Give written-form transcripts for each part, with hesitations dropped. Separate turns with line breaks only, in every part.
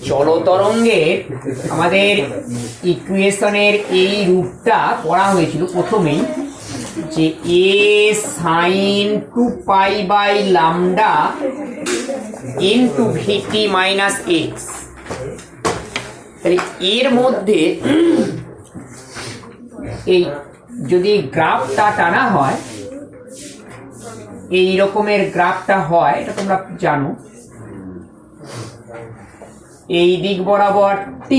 চলো তরঙ্গের আমাদের ইকুয়েশনের এই রূপটা পড়া হয়েছিল প্রথমেই, যে a sin 2 pi lambda into vt minus x। তাহলে এর মধ্যে এই যদি গ্রাফটা টানা হয়, এই রকমের গ্রাফটা হয়, এটা তোমরা জানো, এই দিক বরাবর t,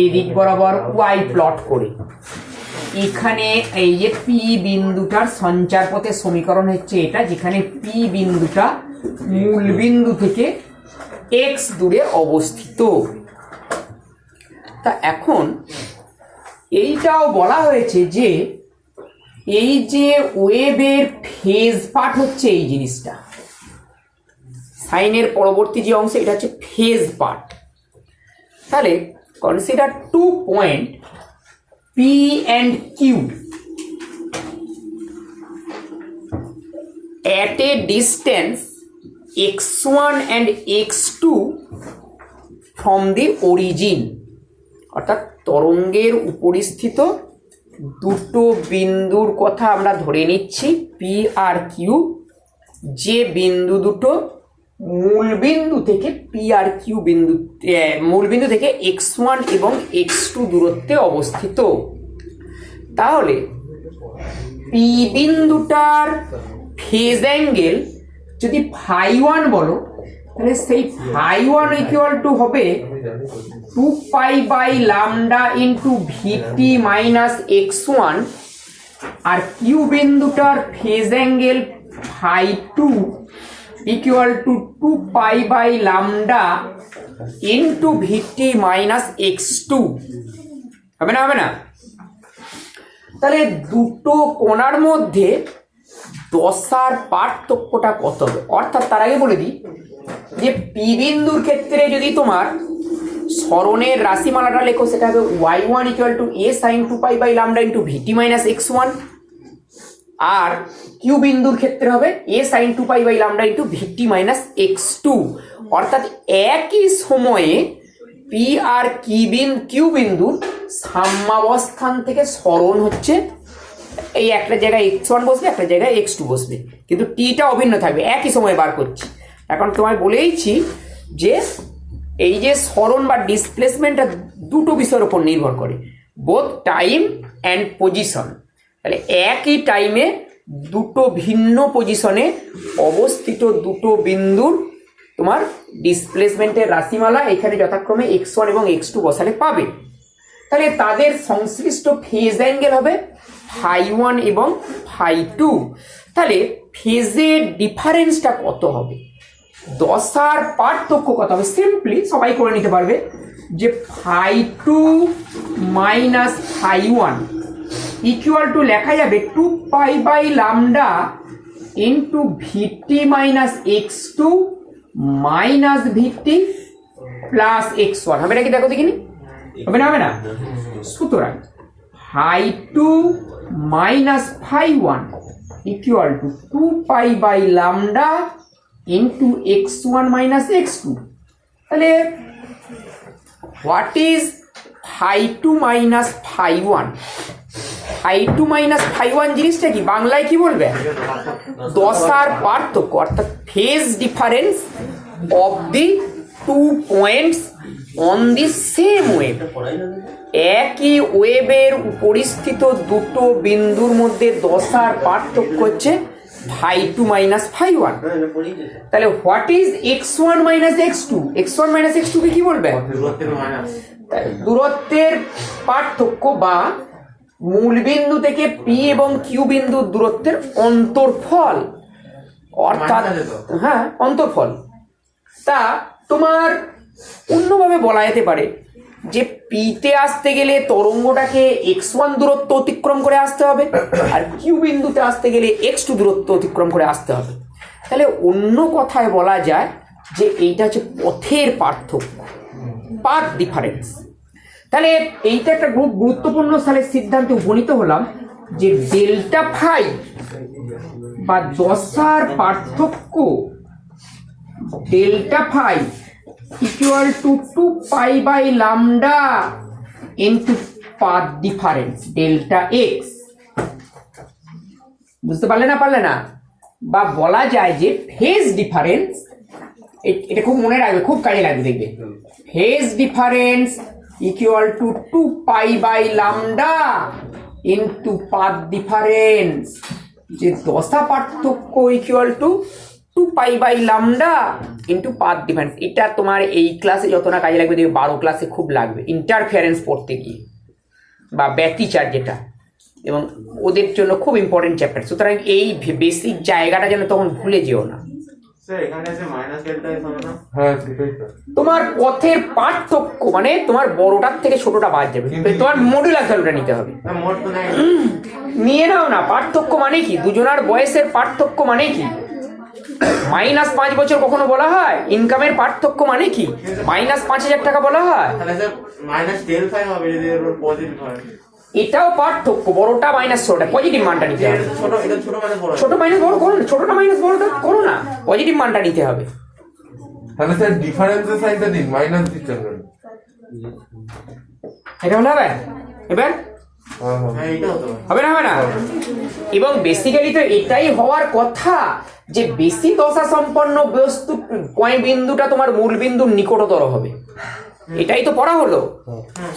এই দিক বরাবর y প্লট করে এখানে এই যে p বিন্দুটার সঞ্চার পথের সমীকরণ হচ্ছে এটা, যেখানে p বিন্দুটা মূল বিন্দু থেকে x দূরে অবস্থিত। তা এখন এইটাও বলা হয়েছে যে এই যে ওয়েভের ফেজ পার্ট হচ্ছে এই জিনিসটা, সাইনের পরবর্তী যে অংশ এটা হচ্ছে ফেজ পার্ট। তাহলে consider 2 point P and Q at a distance x1 and x2 from the origin। অর্থাৎ তরঙ্গের উপরিস্থিত দুটো বিন্দুর কথা আমরা ধরে নিচ্ছি P আর Q, যে বিন্দু দুটো মূল বিন্দু থেকে P আর Q বিন্দু, মূল বিন্দু থেকে x1 এবং x2 দূরত্বে অবস্থিত। তাহলে P বিন্দুটার ফেজ অ্যাঙ্গেল যদি φ1 বলো, তাহলে সেই φ1 ইকুয়াল টু হবে 2 pi lambda into vt minus x1, আর Q বিন্দুটার phase angle φ2 equal to 2 pi lambda into vt minus x2। হবে না? হবে না? তাহলে দুটো কোণার মধ্যে দশার পার্থক্যটা কত হবে? অর্থাৎ তার আগে বলে দিই যে পি বিন্দুর ক্ষেত্রে যদি তোমার সরণের রাশিমালাটা লেখো, সেটা হবে y1 equal to a sin 2 pi lambda into vt minus x1, আর কিউ বিন্দুর ক্ষেত্রে হবে a sin 2 pi lambda into vt minus x2। অর্থাৎ একই সময়ে পি আর কিউ বিন্দুর সাম্যাবস্থান থেকে সরণ হচ্ছে, এই একটা জায়গায় x1 বসবে, একটা জায়গায় x2 বসবে, কিন্তু টিটা অভিন্ন থাকবে, একই সময়ে বার করছি। এখন তোমায় বলেইছি যে এই যে সরণ বা ডিসপ্লেসমেন্টটা দুটো বিষয়ের উপর নির্ভর করে, বোথ টাইম অ্যান্ড পজিশন। তাহলে একই টাইমে দুটো ভিন্ন পজিশনে অবস্থিত দুটো বিন্দুর তোমার ডিসপ্লেসমেন্টের রাশিমালা এখানে যথাক্রমে x1 এবং x2 বসালে পাবে। তাহলে তাদের সংশ্লিষ্ট ফেজ অ্যাঙ্গেল হবে φ1 এবং φ2। তাহলে ফেজের ডিফারেন্সটা কত হবে, দশার পার্থক্য কত হবে? সিম্পলি সবাই করে নিতে পারবে যে φ2 মাইনাস φ1 ইকুয়াল টু লেখা যাবে 2 pi lambda into vt minus x2 minus vt plus x1। হবে নাকি? দেখো দেখিনি, হবে না? হবে না? সুতরাং φ2 minus φ1 equal to 2 pi lambda into x1 minus x2। তাহলে হোয়াট ইজ φ2 মাইনাস φ1? φ2 মাইনাস φ1 জিনিসটা কি, বাংলায় কি বলবে? দশার পার্থক্য, অর্থাৎ phase difference of the 2 points on the same wave. একই ওয়েভের উপরিস্থিত দুটো বিন্দুর মধ্যে দশার পার্থক্য হচ্ছে φ2 মাইনাস φ1। তাহলে what is x1 minus x2? x1 minus x2 কে কি বলবে? দূরত্বের পার্থক্য বা মূল বিন্দু থেকে পি এবং কিউ বিন্দুর দূরত্বের অন্তরফল, অর্থাৎ হ্যাঁ অন্তরফল। তা তোমার অন্যভাবে বলা যেতে পারে যে পিতে আসতে গেলে তরঙ্গটাকে x1 দূরত্ব অতিক্রম করে আসতে হবে, আর কিউ বিন্দুতে আসতে গেলে x2 দূরত্ব অতিক্রম করে আসতে হবে। তাহলে অন্য কথায় বলা যায় যে এইটা হচ্ছে পথের পার্থক্য, পাথ ডিফারেন্স। তাহলে এইটা একটা খুব গুরুত্বপূর্ণ সালের সিদ্ধান্তে উপনীত হলাম যে ডেল্টা ফাই বা দশার পার্থক্য delta phi equal to 2 pi by lambda into path difference delta x. বুঝতে পারলে না? বা বলা যায় যে ফেজ ডিফারেন্স, এটা খুব মনে রাখবে, খুব কাজে লাগবে, দেখবে। Phase difference equal to 2 pi by lambda into path difference, যে দশা পার্থক্য equal to 2 pi by lambda into path difference. এটা তোমার এই ক্লাসে যত না কাজে লাগবে, দেখবে 12 ক্লাসে খুব লাগবে ইন্টারফারেন্স পড়তে গিয়ে, বা ব্যতিচার যেটা, এবং ওদের জন্য খুব ইম্পর্টেন্ট চ্যাপ্টার। সুতরাং এই বেসিক জায়গাটা যেন তখন ভুলে যেও না। তোমার পথের পার্থক্য মানে তোমার বড়টার থেকে ছোটটা বাদ যাবে, তোমার মডুলাস ভ্যালুটা নিতে হবে। নিয়ে নাও না। পার্থক্য মানে কি? দুজনার বয়সের পার্থক্য মানে কি? -5 বছর কখনো বলা হয়? ইনকামের পার্থক্য মানে কি? -5,000 টাকা বলা হয়? এটাও পার্থক্য। বড়টা মাইনাস ছোটটা, পজিটিভ মানটা নিতে হবে। ছোট মাইনাস বড় করো না, ছোটটা মাইনাস বড়টা করো না, পজিটিভ মানটা নিতে হবে।
তাহলে স্যার ডিফারেন্সের সাইনটা দিন, মাইনাস দিচ্ছেন কেন?
এটা হলে হবে এবার? হবে না? এবং বেসিক্যালি তো এটাই হওয়ার কথা, যে বেশি দশা সম্পন্ন বস্তু বিন্দুটা তোমার মূল বিন্দুর নিকটতর হবে। এটাই তো পড়া হলো।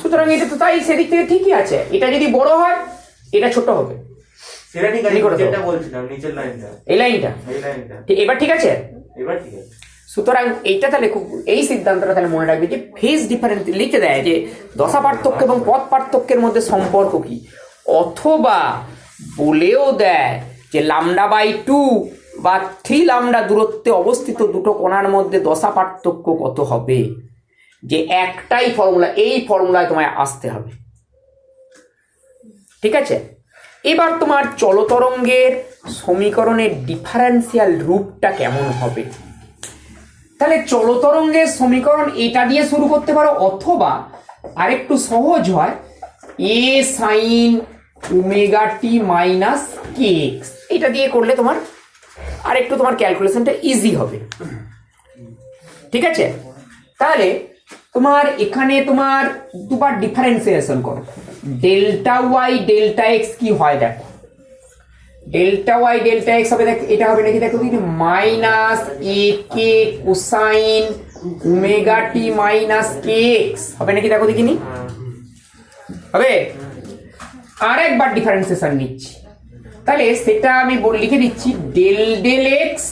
সুতরাং এটা তো তাই, সেদিক থেকে ঠিকই আছে। এটা যদি বড় হয়, এটা ছোট হবে। এই লাইনটা এবার ঠিক আছে। সুতরাং এইটা তাহলে খুব, এই সিদ্ধান্তটা তাহলে মনে রাখবে যে ফেজ ডিফারেন্স লিখে দেয় যে দশা পার্থক্য এবং পথ পার্থক্যের মধ্যে সম্পর্ক কি, অথবা বলেও দেয় যে λ/2 বা 3 λ দূরত্বে অবস্থিত দুটো কোণার মধ্যে দশা পার্থক্য কত হবে। যে একটাই ফর্মুলা, এই ফর্মুলায় তোমায় আসতে হবে। ঠিক আছে। এবার তোমার চলতরঙ্গের সমীকরণের ডিফারেন্সিয়াল রূপটা কেমন হবে। তাহলে চলতরঙ্গের সমীকরণ এটা দিয়ে শুরু করতে পারো, অথবা আরেকটু সহজ হয় a sin ωt minus kx, এটা দিয়ে করলে তোমার আরেকটু তোমার ক্যালকুলেশনটা ইজি হবে। ঠিক আছে। তাহলে তোমার এখানে তোমার দুবার ডিফারেন্সিয়েশন করো। ডেল্টা ওয়াই ডেল্টা এক্স কি হয় দেখো। ডেল্টা ওয়াই ডেল্টা এক্স হবে, এটা হবে নাকি দেখো, minus a K cosine omega t minus k x হবে নাকি দেখো, দেখিনি হবে। আরেকবার ডিফারেন্সিয়েশন নিচ্ছি, তাহলে সেটা আমি লিখে দিচ্ছি del del x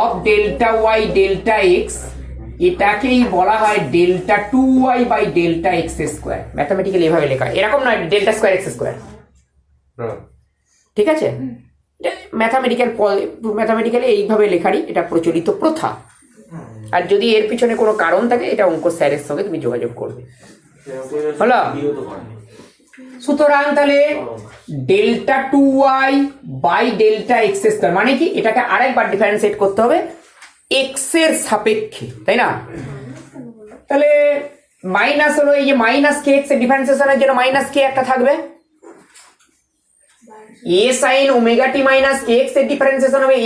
of delta y delta x, এটাকেই বলা হয় delta 2y by delta x square. Mathematically এভাবে লেখা, এরকম নয় ডেল্টা স্কোয়ার এক্স স্কোয়ার। ঠিক আছে। ম্যাথামেটিক্যালি এইভাবে লেখারই এটা প্রচলিত প্রথা। আর যদি এর পিছনে কোনো কারণ থাকে, এটা অঙ্ক স্যারের সঙ্গে তুমি যোগাযোগ করবে। হলো। সুতরাং তাহলে delta 2y by delta x square মানে কি, এটাকে আরেকবার ডিফারেন্সিয়েট করতে হবে এক্স এর সাপেক্ষে, তাই না। তাহলে মাইনাস হলো এই যে মাইনাস কে এক্স এর ডিফারেন্সিয়েশনের জন্য মাইনাস কে একটা থাকবে, এ sine omega t minus k x এর ডিফারেন্সিয়েশন হবে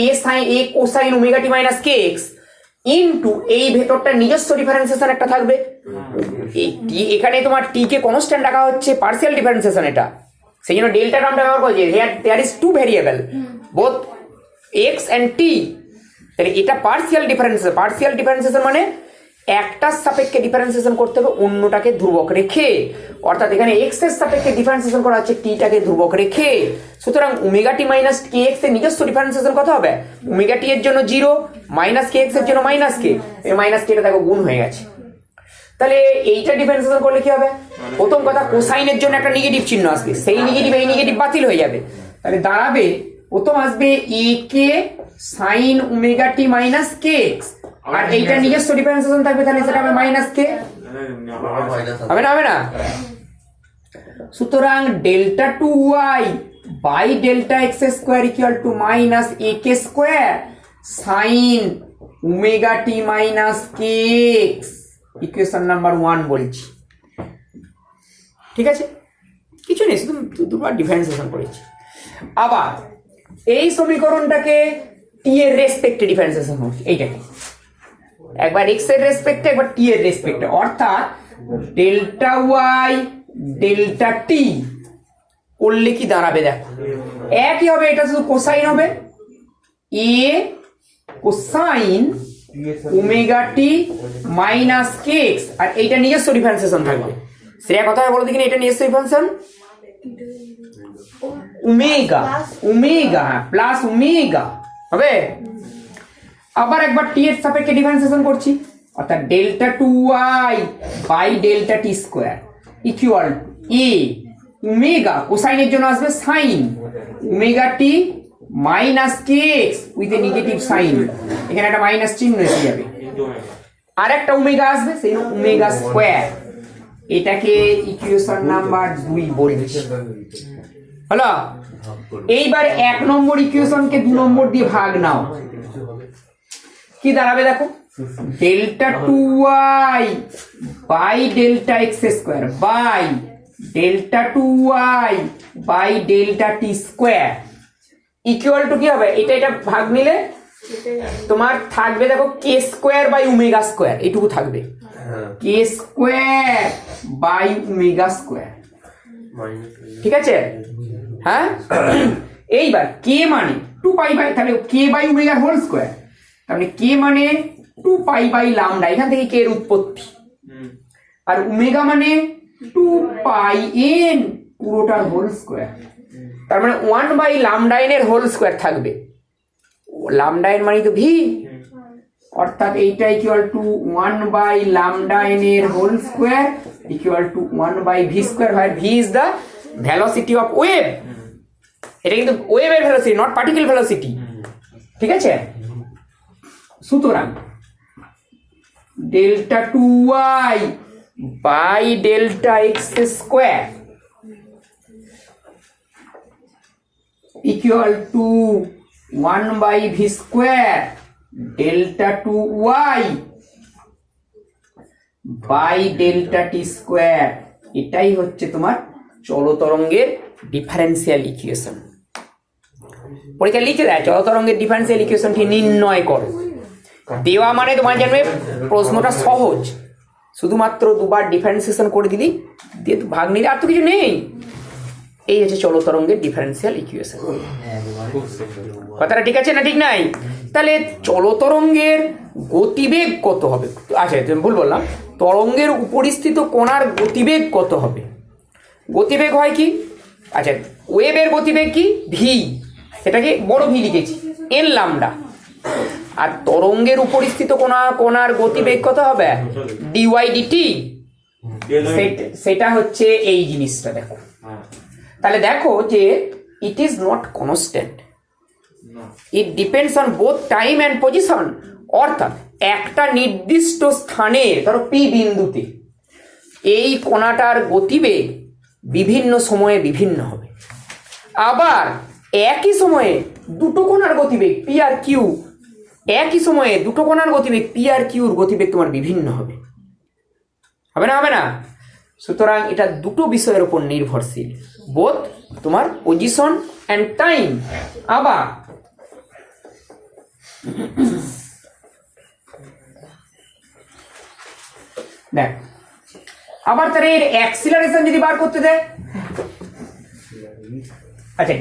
এ cosine omega t minus k x into এই ভেতরটা নিজস্ব ডিফারেন্সিয়েশন একটা থাকবে। এখানে তোমার টি কে কনস্ট্যান্ট রাখা হচ্ছে, পার্সিয়াল ডিফারেন্সিয়েশন এটা, সেই জন্য ডেল্টা টার্মটা ব্যবহার করছে। There is two variable both x and t. তাহলে এটা পার্সিয়াল ডিফারেন্সিয়েশন মানে একটার সাপেক্ষে ডিফারেন্সিয়েশন করতে হবে অন্যটাকে ধ্রুবক রেখে, অর্থাৎ এখানে এক্স এর সাপেক্ষে ডিফারেন্সিয়েশন করা হচ্ছে টিটাকে ধ্রুবক রেখে। সুতরাং omega t minus k x এর নিজস্ব ডিফারেন্সিয়েশন কত হবে, ওমেগা টি এর জন্য 0, মাইনাস কে এক্স এর জন্য মাইনাস কে, এই মাইনাস কে টা দেখো গুণ হয়ে গেছে। তাহলে এইটা ডিফারেন্সিয়েশন করলে কি হবে, প্রথম কথা কোসাইনের জন্য একটা নেগেটিভ চিহ্ন আসবে, সেই নেগেটিভ এই নেগেটিভ বাতিল হয়ে যাবে। তাহলে দাঁড়াবে প্রথম আসবে এ কে sign omega t minus k x, আর এইটা নিজস্ব ডিফারেন্সিয়েশন থাকবে, তাহলে সেটা হবে মাইনাস কে, হবে না। সুতরাং delta 2y by delta x square equal to minus a k square sine omega t minus k x, equation number 1 বলছি। ঠিক আছে, কিছু নেই, শুধু দুবার ডিফারেন্সিয়েশন করেছি। আবার এই সমীকরণটাকে টি এর রেসপেক্টে ডিফারেন্সিয়েশন হচ্ছে, এইটাকে একবার এক্স এর রেসপেক্টে একবার টি এর রেসপেক্টে, অর্থাৎ ডেল্টা ওয়াই ডেল্টা টি করলে কি দাঁড়াবে দেখো, একই হবে, এটা শুধু কোসাইন হবে, এ cosine omega t minus k x, আর এইটা নিজস্ব ডিফারেন্সিয়েশন থাকবে। সেটা কথা বলো দেখিনি, এটা নিজস্ব differentiation omega, omega plus omega হবে। আবার একবার টি এর সাপেক্ষে ডিফারেন্সিয়েশন করছি, অর্থাৎ delta two y by delta t square equal a omega, কোসাইনের জন্য আসবে sine omega t minus k x with a negative sign, এখানে একটা মাইনাস চিহ্ন এসে যাবে, আর একটা ওমেগা আসবে, সেই ওমেগা স্কোয়ার। এটাকে ইকুয়েশন নাম্বার 2 বলছি। হলো, এইবার 1 নম্বর ইকুয়েশনকে 2 নম্বর দিয়ে ভাগ নাও, কি দাঁড়াবে দেখো, delta two y by delta x square by delta two y by delta t square equal to কি হবে, এটা ভাগ নিলে তোমার থাকবে দেখো k square by omega square, এইটুকু থাকবে, k square by omega square, ঠিক আছে? হ্যাঁ, এইবার কে মানে 2 পাই বাই, তাহলে কে বাই ওমেগা হোল স্কোয়ার, তাহলে কে মানে 2 পাই বাই লামডা, এখান থেকে কে এর উৎপত্তি, আর ওমেগা মানে 2 পাই এন পুরোটার হোল স্কোয়ার, তার মানে 1 বাই লামডা এন এর হোল স্কোয়ার থাকবে, লামডা এন মানে তো ভি, অর্থাৎ এইটা equal to 1 by lambda n এর whole square equal to 1 by v square, হয় v is the velocity of wave, এটা কিন্তু ওয়েভের ভেলোসিটি নট পার্টিকেল ভেলোসিটি, ঠিক আছে? সুতরাং delta two y by delta x square equal to 1 by v square delta two y by delta t square, এটাই হচ্ছে তোমার চলতরঙ্গের ডিফারেন্সিয়াল ইকুয়েশন। পরীক্ষা লিখে দেয় চলতরঙ্গের ডিফারেন্সিয়াল ইকুয়েশনটি নির্ণয় করো, দেওয়া মানে তোমার জানবে প্রশ্নটা সহজ, শুধুমাত্র দুবার ডিফারেন্সিয়েশন করে দিলি, দিয়ে ভাগ নিলে, আর তো কিছু নেই। এই হচ্ছে চলতরঙ্গের ডিফারেন্সিয়াল ইকুয়েশন। কথাটা ঠিক আছে না ঠিক নাই? তাহলে চলতরঙ্গের গতিবেগ কত হবে? আচ্ছা ভুল বললাম, তরঙ্গের উপরিস্থিত কণার গতিবেগ কত হবে? গতিবেগ হয় কি, আচ্ছা ওয়েভের গতিবেগ কি, ভি, সেটাকে বড় ভি লিখেছি, এন লামডা, আর তরঙ্গের উপরিস্থিত কণার গতিবেগ কত হবে, ডিওয়াই ডিটি, সেটা হচ্ছে এই জিনিসটা। দেখো তাহলে দেখো যে it is not constant, it depends on both time and position, অর্থাৎ একটা নির্দিষ্ট স্থানে ধরো পি বিন্দুতে এই কণাটার গতিবেগ বিভিন্ন সময়ে বিভিন্ন হবে, আবার একই সময়ে দুটো কণার গতিবেগ পি আর কিউ, একই সময়ে দুটো কণার গতিবেগ পি আর কিউর গতিবেগ তোমার বিভিন্ন হবে, হবে না? হবে না? সুতরাং এটা দুটো বিষয়ের উপর নির্ভরশীল, বোথ তোমার পজিশন অ্যান্ড টাইম। আবার দেখ, আবার তার এর অ্যাক্সিলারেশন যদি বার করতে দেয়, আচ্ছা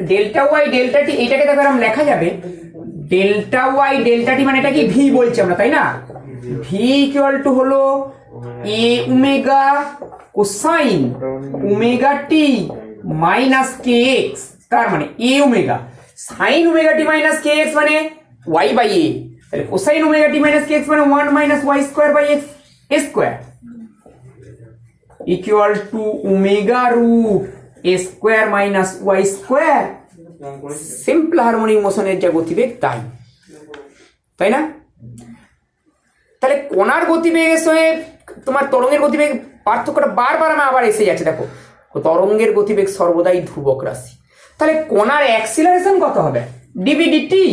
ডেল্টা ওয়াই ডেল্টা টি, এটাকে দেখো এরকম লেখা যাবে, ডেল্টা ওয়াই ডেল্টা টি মানে এটা কি ভি বলছি আমরা, তাই না? ভি ইকুয়াল টু হলো a omega cosine omega t minus k x, তার মানে a omega sine omega t minus k x মানে ওয়াই বাই এ, তাহলে cosine omega t minus k x মানে 1 minus y square by x square equal to omega root a square minus y square. Simple harmonic মোশনের যা গতিবেগ তাই, তাই না? তাহলে কণার গতিবেগের সঙ্গে তোমার তরঙ্গের গতিবেগ পার্থক্যটা বারবার আমার আবার এসে যাচ্ছে। দেখো তরঙ্গের গতিবেগ সর্বদাই ধ্রুবক রাশি, তাহলে কণার অ্যাক্সিলারেশন কত হবে, dv dt,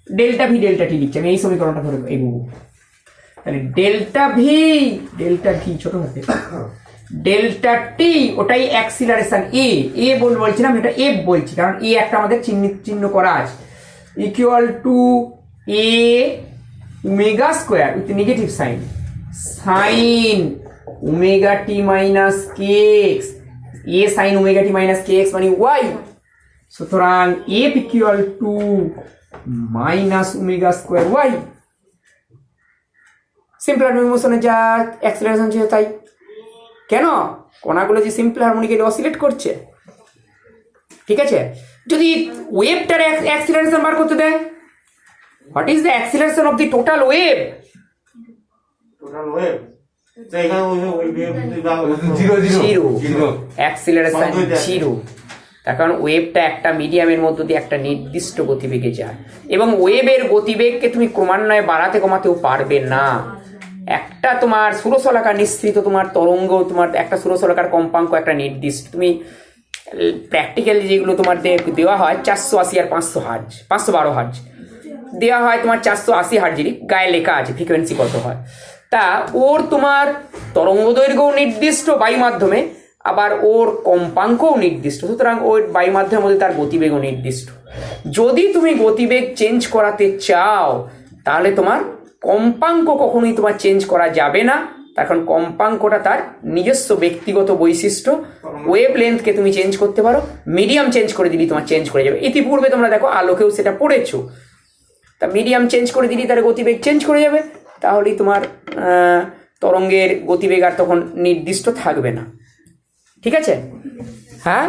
delta v delta t লিখছি আমি এই সমীকরণটা ধরে এগোবো, তাহলে ডেল্টা ভি ছোট হাতে, ডেল্টা টি ওটাই অ্যাক্সিলারেশন এ বলছিলাম, এটা এফ বলছি কারণ এ একটা আমাদের চিহ্ন করা আছে, equal to a omega square with negative sign sine omega t minus k x, a sine omega t minus k x মানে ওয়াই। সুতরাং f equal to minus omega square y. Simple harmonic মোশনে যা acceleration ছিল তাই। কেন? কণাগুলো যে simple হারমোনিক্যালি oscillate করছে, ঠিক আছে? যদি ওয়েভটার অ্যাক্সিলারেশন বার করতে দেয়, what is the acceleration of the total wave?
Total wave এখানে ওই
জিরো
জিরো, অ্যাক্সিলারেশন জিরো। তার কারণ ওয়েভটা একটা মিডিয়ামের মধ্য দিয়ে একটা নির্দিষ্ট গতিবেগে যায়, এবং ওয়েভের গতিবেগকে তুমি ক্রমান্বয়ে বাড়াতে কমাতেও পারবে না। একটা তোমার ষোড়শলাকার নিঃসৃত তোমার তরঙ্গ, তোমার একটা ষোড়শলাকার কম্পাঙ্ক একটা নির্দিষ্ট, তুমি প্র্যাকটিক্যালি যেগুলো তোমার দেওয়া হয় 480 আর 500 হার্জ, 512 হার্জ দেওয়া হয় তোমার, 480 হার্জেরই গায়ে লেখা আছে ফ্রিকোয়েন্সি কত হয়। তা ওর তোমার তরঙ্গ দৈর্ঘ্যও নির্দিষ্ট বায়ু মাধ্যমে, আবার ওর কম্পাঙ্কও নির্দিষ্ট। সুতরাং ওর বায়ু মাধ্যমের মধ্যে তার গতিবেগও নির্দিষ্ট। যদি তুমি গতিবেগ চেঞ্জ করাতে চাও তাহলে তোমার কম্পাঙ্ক কখনোই তোমার চেঞ্জ করা যাবে না, তার কারণ কম্পাঙ্কটা তার নিজস্ব ব্যক্তিগত বৈশিষ্ট্য। ওয়েভ লেন্থকে তুমি চেঞ্জ করতে পারো, মিডিয়াম চেঞ্জ করে দিলি তোমার চেঞ্জ করে যাবে। ইতিপূর্বে তোমরা দেখো আলোকেও সেটা পড়েছো, তা মিডিয়াম চেঞ্জ করে দিলি তার গতিবেগ চেঞ্জ করে যাবে, তাহলেই তোমার তরঙ্গের গতিবেগ আর তখন নির্দিষ্ট থাকবে না। ঠিক আছে? হ্যাঁ।